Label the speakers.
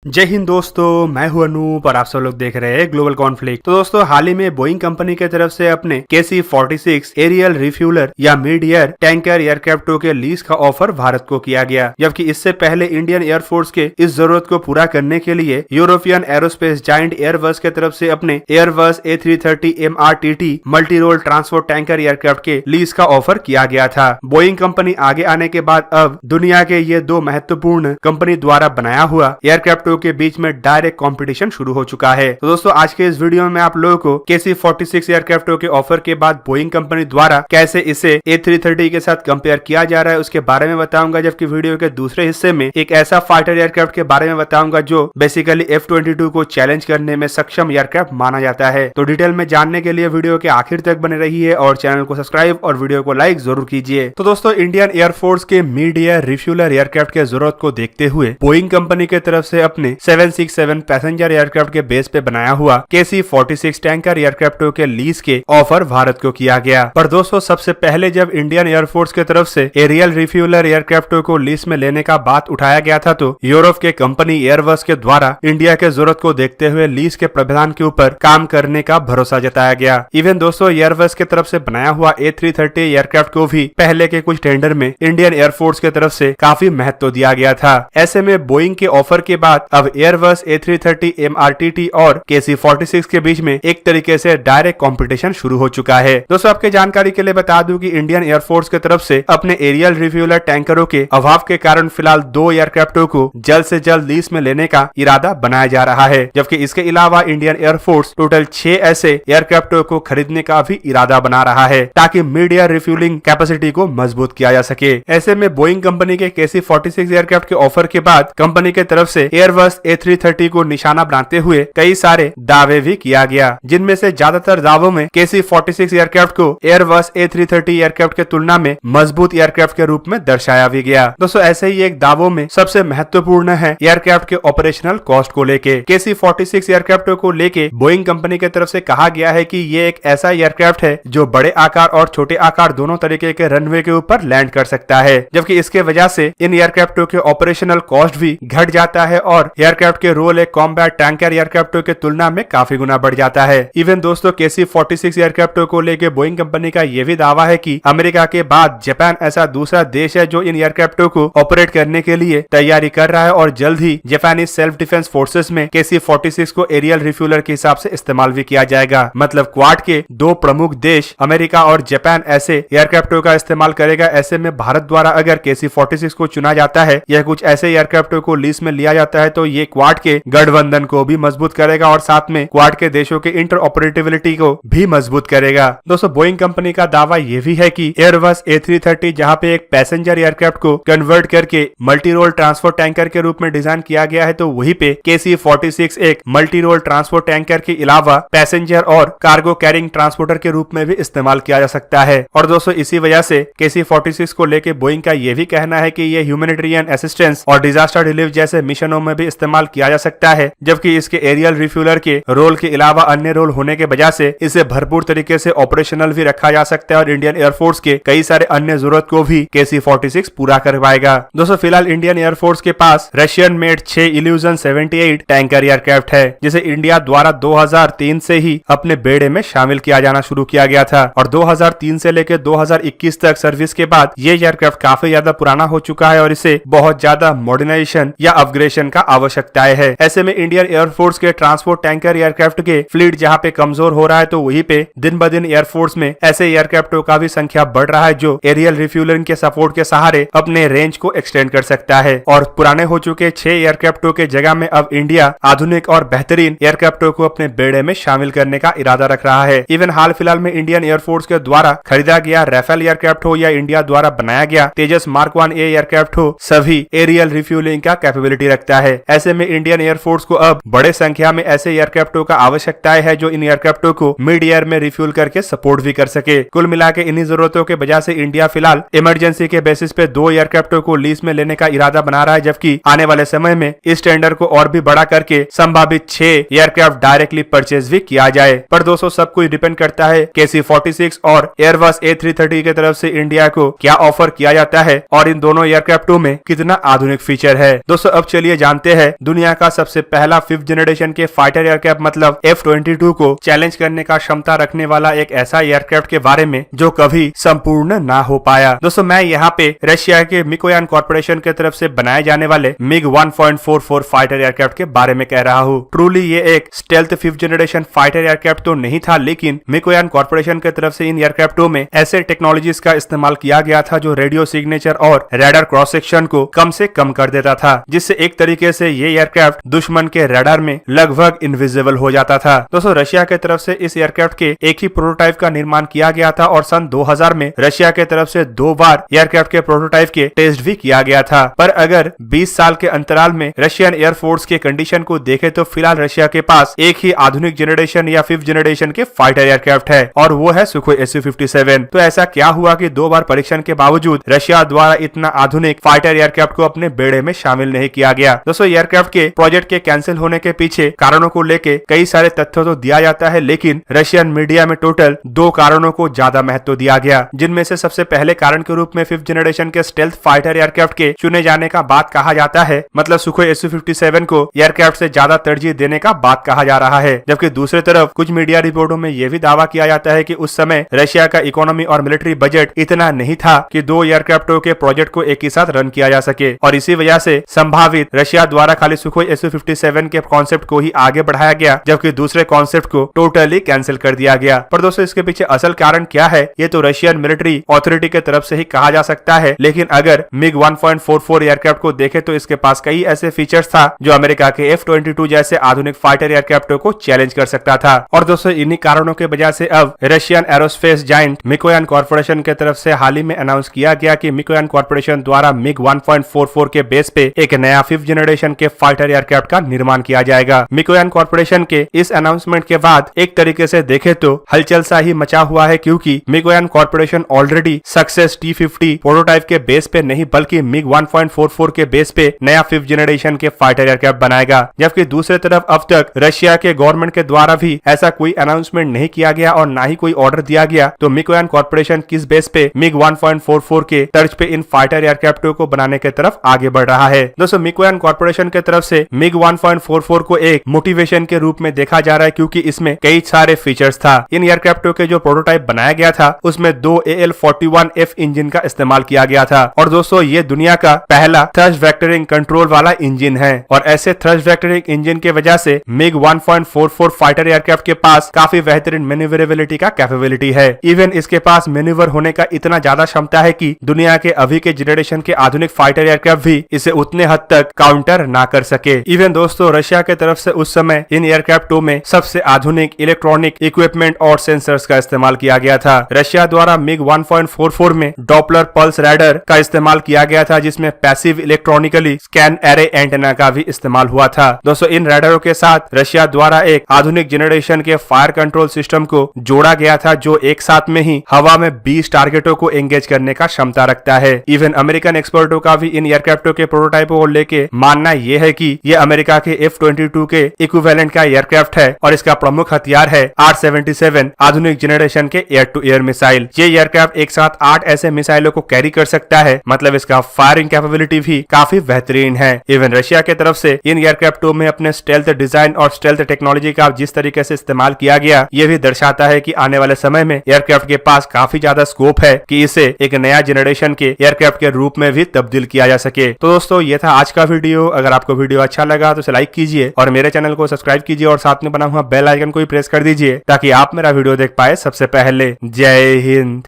Speaker 1: जय हिंद दोस्तों, मैं हूं अनूप और आप सब लोग देख रहे हैं ग्लोबल कॉन्फ्लिक्ट। तो दोस्तों, हाल ही में बोइंग कंपनी की तरफ से अपने KC-46 एरियल रिफ्यूलर या मिड एयर टैंकर एयरक्राफ्टों के लीज का ऑफर भारत को किया गया, जबकि इससे पहले इंडियन एयरफोर्स के इस जरूरत को पूरा करने के लिए यूरोपियन एरोस्पेस जायंट एयरबस की तरफ से अपने Airbus A330 MRTT multi role transport tanker aircraft के लीज का ऑफर किया गया था। बोइंग कंपनी आगे आने के बाद अब दुनिया के ये दो महत्वपूर्ण कंपनी द्वारा बनाया हुआ एयरक्राफ्ट के बीच में डायरेक्ट कंपटीशन शुरू हो चुका है। तो दोस्तों, आज के इस वीडियो में आप लोगों को KC-46 एयरक्राफ्टों के ऑफर के बाद बोइंग कंपनी द्वारा कैसे इसे A330 के साथ कंपेयर किया जा रहा है उसके बारे में बताऊंगा, जबकि वीडियो के दूसरे हिस्से में एक ऐसा फाइटर एयरक्राफ्ट के बारे में बताऊंगा जो बेसिकली F-22 को चैलेंज करने में सक्षम एयरक्राफ्ट माना जाता है। तो डिटेल में जानने के लिए वीडियो के आखिर तक बने रहिए और चैनल को सब्सक्राइब और वीडियो को लाइक जरूर कीजिए। तो दोस्तों, इंडियन एयरफोर्स के मिड एयर रिफ्यूलर एयरक्राफ्ट के जरूरत को देखते हुए बोइंग कंपनी की तरफ से अपने 767 पैसेंजर एयरक्राफ्ट के बेस पे बनाया हुआ KC-46 टैंकर एयरक्राफ्टों के लीज के ऑफर भारत को किया गया। पर दोस्तों, सबसे पहले जब इंडियन एयरफोर्स की तरफ से एरियल रिफ्यूलर एयरक्राफ्टों को लीज में लेने का बात उठाया गया था, तो यूरोप के कंपनी एयरबस के द्वारा इंडिया के जरूरत को देखते हुए लीज के प्रावधान के ऊपर काम करने का भरोसा जताया गया। इवन दोस्तों, एयरबस की तरफ से बनाया हुआ A330 एयरक्राफ्ट को भी पहले के कुछ टेंडर में इंडियन एयरफोर्स की तरफ से काफी महत्व दिया गया था। ऐसे में बोइंग के ऑफर के बाद अब एयरबस A330 MRTT और KC-46 के बीच में एक तरीके से डायरेक्ट कंपटीशन शुरू हो चुका है। दोस्तों, आपके जानकारी के लिए बता दूं कि इंडियन एयरफोर्स की तरफ से अपने एरियल रिफ्यूलर टैंकरों के अभाव के कारण फिलहाल 2 एयरक्राफ्टों को जल्द से जल्द लीज में लेने का इरादा बनाया जा रहा है, जबकि इसके अलावा इंडियन एयरफोर्स टोटल 6 ऐसे एयरक्राफ्टों को खरीदने का भी इरादा बना रहा है ताकि मिड एयर रिफ्यूलिंग कैपेसिटी को मजबूत किया जा सके। ऐसे में बोइंग कंपनी के KC-46 एयरक्राफ्ट के ऑफर के बाद कंपनी की तरफ से एयरबस A330 को निशाना बनाते हुए कई सारे दावे भी किया गया, जिनमें से ज्यादातर दावों में KC-46 एयरक्राफ्ट को एयरबस A330 एयरक्राफ्ट के तुलना में मजबूत एयरक्राफ्ट के रूप में दर्शाया भी गया। दोस्तों, ऐसे ही एक दावों में सबसे महत्वपूर्ण है एयरक्राफ्ट के ऑपरेशनल कॉस्ट को लेके। KC-46 एयरक्राफ्टों को लेके बोइंग कंपनी की तरफ से कहा गया है कि ये एक ऐसा एयरक्राफ्ट है जो बड़े आकार और छोटे आकार दोनों तरीके के रनवे के ऊपर लैंड कर सकता है, जबकि इसके वजह से इन एयरक्राफ्टों के ऑपरेशनल कॉस्ट भी घट जाता है और एयरक्राफ्ट के रोल एक कॉम्बैट टैंकर एयरक्राफ्टों के तुलना में काफी गुना बढ़ जाता है। इवन दोस्तों, KC-46 एयरक्राफ्टों को लेके बोइंग कंपनी का यह भी दावा है कि अमेरिका के बाद जापान ऐसा दूसरा देश है जो इन एयरक्राफ्टों को ऑपरेट करने के लिए तैयारी कर रहा है और जल्द ही जापानीज सेल्फ डिफेंस फोर्सेस में KC-46 को एरियल रिफ्यूलर के हिसाब से इस्तेमाल भी किया जाएगा। मतलब क्वाड के 2 प्रमुख देश अमेरिका और जापान ऐसे एयरक्राफ्टों का इस्तेमाल करेगा। ऐसे में भारत द्वारा अगर KC-46 को चुना जाता है या कुछ ऐसे एयरक्राफ्टों को लीज में लिया जाता है तो ये क्वाड के गठबंधन को भी मजबूत करेगा और साथ में क्वाड के देशों के इंटर ऑपरेटिविटी को भी मजबूत करेगा। दोस्तों, बोइंग कंपनी का दावा यह भी है कि एयरबस A330 जहां पे एक पैसेंजर एयरक्राफ्ट को कन्वर्ट करके मल्टी रोल ट्रांसपोर्ट टैंकर के रूप में डिजाइन किया गया है, तो वहीं पे KC-46 एक मल्टी रोल ट्रांसपोर्ट टैंकर के अलावा पैसेंजर और कार्गो कैरिंग ट्रांसपोर्टर के रूप में भी इस्तेमाल किया जा सकता है। और दोस्तों, इसी वजह से KC-46 को लेके बोइंग का यह भी कहना है कि ये ह्यूमैनिटेरियन असिस्टेंस और डिजास्टर रिलीफ जैसे मिशनों में भी इस्तेमाल किया जा सकता है, जबकि इसके एरियल रिफ्यूलर के रोल के अलावा अन्य रोल होने के वजह से इसे भरपूर तरीके से ऑपरेशनल भी रखा जा सकता है और इंडियन एयरफोर्स के कई सारे अन्य जरूरत को भी KC-46 पूरा करवाएगा। दोस्तों, फिलहाल इंडियन एयरफोर्स के पास Russian made 6 Ilyushin 78 tanker aircraft है, जिसे इंडिया द्वारा 2003 से ही अपने बेड़े में शामिल किया जाना शुरू किया गया था और 2003 से लेकर 2021 तक सर्विस के बाद ये एयरक्राफ्ट काफी ज्यादा पुराना हो चुका है और इसे बहुत ज्यादा मॉडर्नाइजेशन या अपग्रेडेशन का आवश्यकताएं है। ऐसे में इंडियन एयरफोर्स के ट्रांसपोर्ट टैंकर एयरक्राफ्ट के फ्लीट जहां पे कमजोर हो रहा है, तो वहीं पे दिन ब दिन एयरफोर्स में ऐसे एयरक्राफ्टों का भी संख्या बढ़ रहा है जो एरियल रिफ्यूलिंग के सपोर्ट के सहारे अपने रेंज को एक्सटेंड कर सकता है। और पुराने हो चुके 6 एयरक्राफ्टों के जगह में अब इंडिया आधुनिक और बेहतरीन एयरक्राफ्टों को अपने बेड़े में शामिल करने का इरादा रख रहा है। इवन हाल फिलहाल में इंडियन एयरफोर्स के द्वारा खरीदा गया राफेल एयरक्राफ्ट हो या इंडिया द्वारा बनाया गया तेजस मार्क 1A एयरक्राफ्ट हो, सभी एरियल रिफ्यूलिंग का कैपेबिलिटी रखता है। ऐसे में इंडियन एयरफोर्स को अब बड़े संख्या में ऐसे एयरक्राफ्टों का आवश्यकताएं है जो इन एयरक्राफ्टों को मिड एयर में रिफ्यूल करके सपोर्ट भी कर सके। कुल मिला के इन्हीं जरूरतों के वजह से इंडिया फिलहाल इमरजेंसी के बेसिस पे 2 एयरक्राफ्टों को लीज में लेने का इरादा बना रहा है, जबकि आने वाले समय में इस टेंडर को और भी बड़ा करके संभावित 6 एयरक्राफ्ट डायरेक्टली परचेज भी किया जाए। पर दोस्तों, सब कुछ डिपेंड करता है KC-46 और एयरबस A330 की तरफ से इंडिया को क्या ऑफर किया जाता है और इन दोनों एयरक्राफ्टों में कितना आधुनिक फीचर है। दोस्तों, अब चलिए जानते जानते हैं दुनिया का सबसे पहला 5th जनरेशन के फाइटर एयरक्राफ्ट मतलब F-22 को चैलेंज करने का क्षमता रखने वाला एक ऐसा एयरक्राफ्ट के बारे में जो कभी संपूर्ण ना हो पाया। दोस्तों मैं यहाँ पे रशिया के मिकोयान कॉर्पोरेशन की तरफ से बनाए जाने वाले मिग 1.44 फाइटर एयरक्राफ्ट के बारे में कह रहा हूँ। ट्रूली ये एक stealth 5th generation fighter aircraft तो नहीं था, लेकिन मिकोयान कॉर्पोरेशन की तरफ से इन एयरक्राफ्टों में ऐसे टेक्नोलॉजीज का इस्तेमाल किया गया था जो रेडियो सिग्नेचर और रडार क्रॉस सेक्शन को कम से कम कर देता था, जिससे एक तरीके से ये एयरक्राफ्ट दुश्मन के रडार में लगभग इनविजिबल हो जाता था। दोस्तों रशिया की तरफ से इस एयरक्राफ्ट के एक ही प्रोटोटाइप का निर्माण किया गया था और सन 2000 में रशिया की तरफ से 2 बार एयरक्राफ्ट के प्रोटोटाइप के टेस्ट भी किया गया था। पर अगर 20 साल के अंतराल में रशियन एयरफोर्स के कंडीशन को देखें तो फिलहाल रशिया के पास एक ही आधुनिक जनरेशन या 5th जनरेशन के फाइटर एयरक्राफ्ट है और वो है सुखोई Su-57। तो ऐसा क्या हुआ कि 2 बार परीक्षण के बावजूद रशिया द्वारा इतना आधुनिक फाइटर एयरक्राफ्ट को अपने बेड़े में शामिल नहीं किया गया। दोस्तों एयरक्राफ्ट के प्रोजेक्ट के कैंसिल होने के पीछे कारणों को लेके कई सारे तथ्यों तो दिया जाता है, लेकिन रशियन मीडिया में टोटल 2 कारणों को ज्यादा महत्व दिया गया, जिनमें से सबसे पहले कारण के रूप में 5th जनरेशन के स्टेल्थ फाइटर एयरक्राफ्ट के चुने जाने का बात कहा जाता है। मतलब सुखोई Su-57 को एयरक्राफ्ट से ज्यादा तरजीह देने का बात कहा जा रहा है, जबकि दूसरी तरफ कुछ मीडिया रिपोर्टों में यह भी दावा किया जाता है कि उस समय रशिया का इकोनॉमी और मिलिट्री बजट इतना नहीं था कि 2 एयरक्राफ्टों के प्रोजेक्ट को एक ही साथ रन किया जा सके और इसी वजह से संभावित रशिया द्वारा खाली सुखोई Su-57 के कॉन्सेप्ट को ही आगे बढ़ाया गया, जबकि दूसरे कॉन्सेप्ट को टोटली कैंसिल कर दिया गया। पर दोस्तों इसके पीछे असल कारण क्या है ये तो रशियन मिलिट्री अथॉरिटी की तरफ से ही कहा जा सकता है, लेकिन अगर मिग 1.44 एयरक्राफ्ट को देखें तो इसके पास कई ऐसे फीचर्स था जो अमेरिका के F-22 जैसे आधुनिक फाइटर एयरक्राफ्टों को चैलेंज कर सकता था। और दोस्तों इन्हीं कारणों के वजह से अब Russian aerospace giant Mikoyan corporation की तरफ से हाल ही में अनाउंस किया गया कि मिकोयान कॉर्पोरेशन द्वारा मिग 1.44 के बेस पे एक नया 5th जनरेशन के फाइटर एयरक्राफ्ट का निर्माण किया जाएगा। मिकोयान कॉर्पोरेशन के इस अनाउंसमेंट के बाद एक तरीके से देखे तो हलचल सा ही मचा हुआ है, क्योंकि Mikoyan corporation already success T-50 prototype के बेस पे नहीं बल्कि मिग 1.44 के बेस पे नया 5th जनरेशन के फाइटर एयरक्राफ्ट बनाएगा। जबकि दूसरी तरफ अब तक रशिया के गवर्नमेंट के द्वारा भी ऐसा कोई अनाउंसमेंट नहीं किया गया और ना ही कोई ऑर्डर दिया गया, तो मिकोयान कॉर्पोरेशन किस बेस पे मिग 1.44 के तर्ज पे इन फाइटर एयरक्राफ्टों को बनाने की तरफ आगे बढ़ रहा है। दोस्तों मिकोयान कॉर्पोरेशन की तरफ से मिग 1.44 को एक मोटिवेशन के रूप में देखा जा रहा है, क्योंकि इसमें कई सारे फीचर्स था। इन एयरक्राफ्टों के जो प्रोटोटाइप बनाया गया था उसमें 2 AL-41F इंजन का इस्तेमाल किया गया था और दोस्तों ये दुनिया का पहला थ्रस्ट वेक्टरिंग कंट्रोल वाला इंजन है और ऐसे थ्रस्ट वेक्टरिंग इंजन के वजह से मिग 1.44 फाइटर एयरक्राफ्ट के पास काफी बेहतरीन मैन्यूवरेबिलिटी का कैपेबिलिटी है। इवन इसके पास मैन्यूवर होने का इतना ज्यादा क्षमता है कि दुनिया के अभी के जनरेशन के आधुनिक फाइटर एयरक्राफ्ट भी इसे उतने हद तक काउंटर ना कर सके। इवन दोस्तों रशिया के तरफ से उस समय इन एयरक्राफ्टों में सबसे आधुनिक इलेक्ट्रॉनिक इक्विपमेंट और सेंसर्स का इस्तेमाल किया गया था। रशिया द्वारा मिग 1.44 में डॉपलर पल्स रैडर का इस्तेमाल किया गया था, जिसमें passive electronically scan array antenna का भी इस्तेमाल हुआ था। दोस्तों इन रैडरों के साथ रशिया द्वारा एक आधुनिक जनरेशन के फायर कंट्रोल सिस्टम को जोड़ा गया था जो एक साथ में ही हवा में 20 टारगेटों को एंगेज करने का क्षमता रखता है। इवन अमेरिकन एक्सपर्टों का भी इन एयरक्राफ्टों के प्रोटोटाइपों को लेके मानना यह है कि यह अमेरिका के F-22 के इक्विवेलेंट का एयरक्राफ्ट है और इसका प्रमुख हथियार है R-77 आधुनिक जनरेशन के एयर टू एयर मिसाइल। ये एयरक्राफ्ट एक साथ 8 ऐसे मिसाइलों को कैरी कर सकता है, मतलब इसका फायरिंग कैपेबिलिटी भी काफी बेहतरीन है। इवन रशिया की तरफ से इन एयरक्राफ्टों में अपने स्टेल्थ डिजाइन और स्टेल्थ टेक्नोलॉजी का जिस तरीके से इस्तेमाल किया गया, ये भी दर्शाता है कि आने वाले समय में एयरक्राफ्ट के पास काफी ज्यादा स्कोप है कि इसे एक नया जनरेशन के एयरक्राफ्ट के रूप में भी तब्दील किया जा सके। तो दोस्तों ये था आज का वीडियो। अगर आपको वीडियो अच्छा लगा तो इसे लाइक कीजिए और मेरे चैनल को सब्सक्राइब कीजिए और साथ में बना हुआ बेल आइकन को भी प्रेस कर दीजिए ताकि आप मेरा वीडियो देख पाए सबसे पहले। जय हिंद।